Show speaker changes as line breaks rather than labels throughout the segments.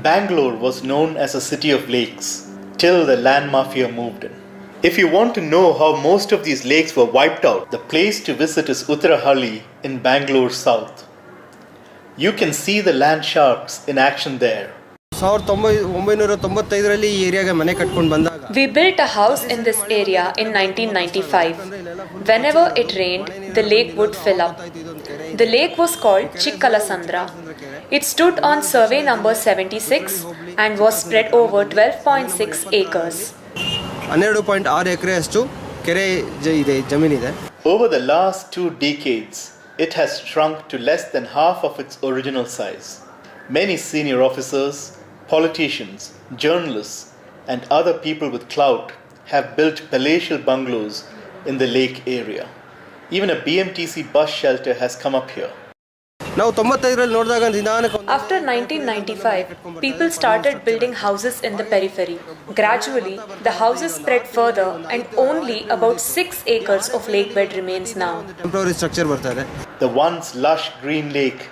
Bangalore was known as a city of lakes till the land mafia moved in. If you want to know how most of these lakes were wiped out, the place to visit is Uttarahalli in Bangalore South. You can see the land sharks in action there.
We built a house in this area in 1995. Whenever it rained, the lake would fill up. The lake was called Chikkalasandra. It stood on survey number 76 and was spread over 12.6 acres.
Over the last 2 decades, it has shrunk to less than half of its original size. Many senior officers, politicians, journalists, and other people with clout have built palatial bungalows in the lake area. Even a BMTC bus shelter has come up here.
After 1995, people started building houses in the periphery. Gradually, the houses spread further and only about 6 acres of lake bed remains now.
The once lush green lake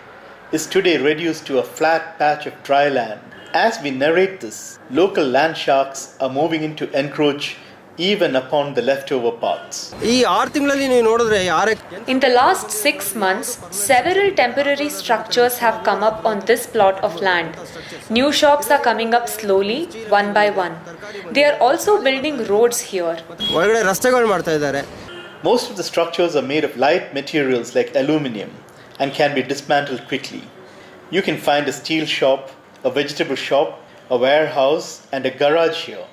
is today reduced to a flat patch of dry land. As we narrate this, local land sharks are moving in to encroach even upon the leftover parts.
In the last 6 months, several temporary structures have come up on this plot of land. New shops are coming up slowly, one by one. They are also building roads here.
Most of the structures are made of light materials like aluminium and can be dismantled quickly. You can find a steel shop, a vegetable shop, a warehouse, and a garage here.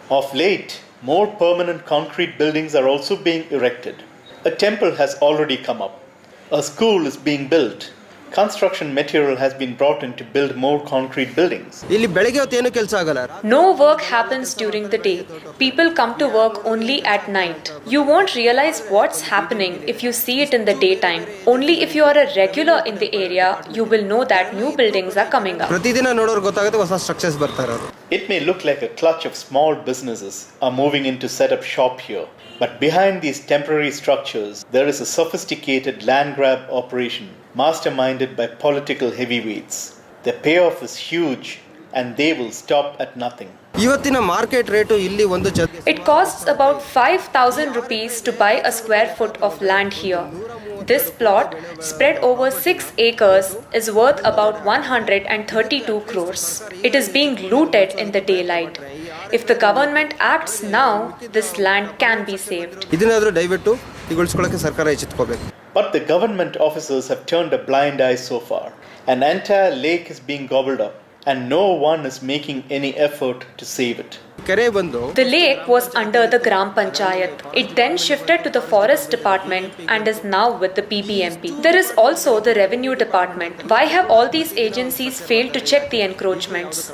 Of late, more permanent concrete buildings are also being erected. A temple has already come up. A school is being built. Construction material has been brought in to build more concrete buildings.
No work happens during the day. People come to work only at night. You won't realize what's happening if you see it in the daytime. Only if you are a regular in the area, you will know that new buildings are coming up.
It may look like a clutch of small businesses are moving in to set up shop here. But behind these temporary structures, there is a sophisticated land grab operation masterminded by political heavyweights. The payoff is huge and they will stop at nothing.
It costs about 5,000 rupees to buy a square foot of land here. This plot, spread over 6 acres, is worth about 132 crores. It is being looted in the daylight. If the government acts now, this land can be saved.
But the government officers have turned a blind eye so far. An entire lake is being gobbled up and no one is making any effort to save it.
The lake was under the Gram Panchayat. It then shifted to the Forest Department and is now with the BBMP. There is also the Revenue Department. Why have all these agencies failed to check the encroachments?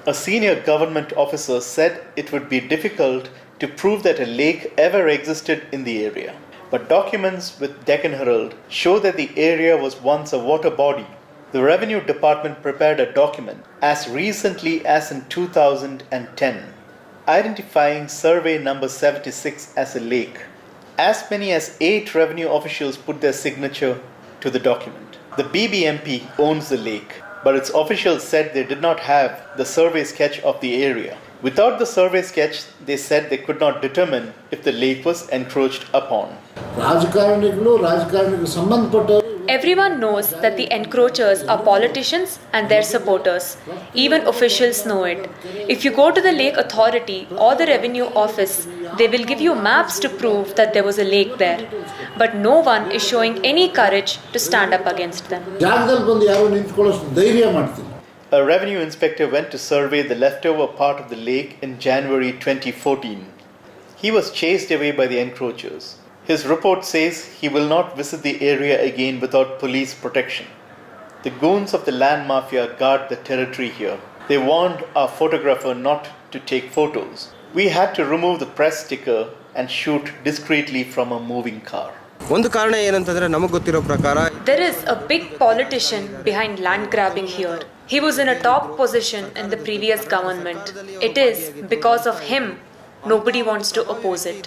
A senior government officer said it would be difficult to prove that a lake ever existed in the area. But documents with Deccan Herald show that the area was once a water body. The Revenue Department prepared a document as recently as in 2010, identifying survey number 76 as a lake. As many as 8 revenue officials put their signature to the document. The BBMP owns the lake, but its officials said they did not have the survey sketch of the area. Without the survey sketch, they said they could not determine if the lake was encroached upon.
Everyone knows that the encroachers are politicians and their supporters. Even officials know it. If you go to the lake authority or the revenue office, they will give you maps to prove that there was a lake there. But no one is showing any courage to stand up against them.
A revenue inspector went to survey the leftover part of the lake in January 2014. He was chased away by the encroachers. His report says he will not visit the area again without police protection. The goons of the land mafia guard the territory here. They warned our photographer not to take photos. We had to remove the press sticker and shoot discreetly from a moving car.
There is a big politician behind land grabbing here. He was in a top position in the previous government. It is because of him nobody wants to oppose it.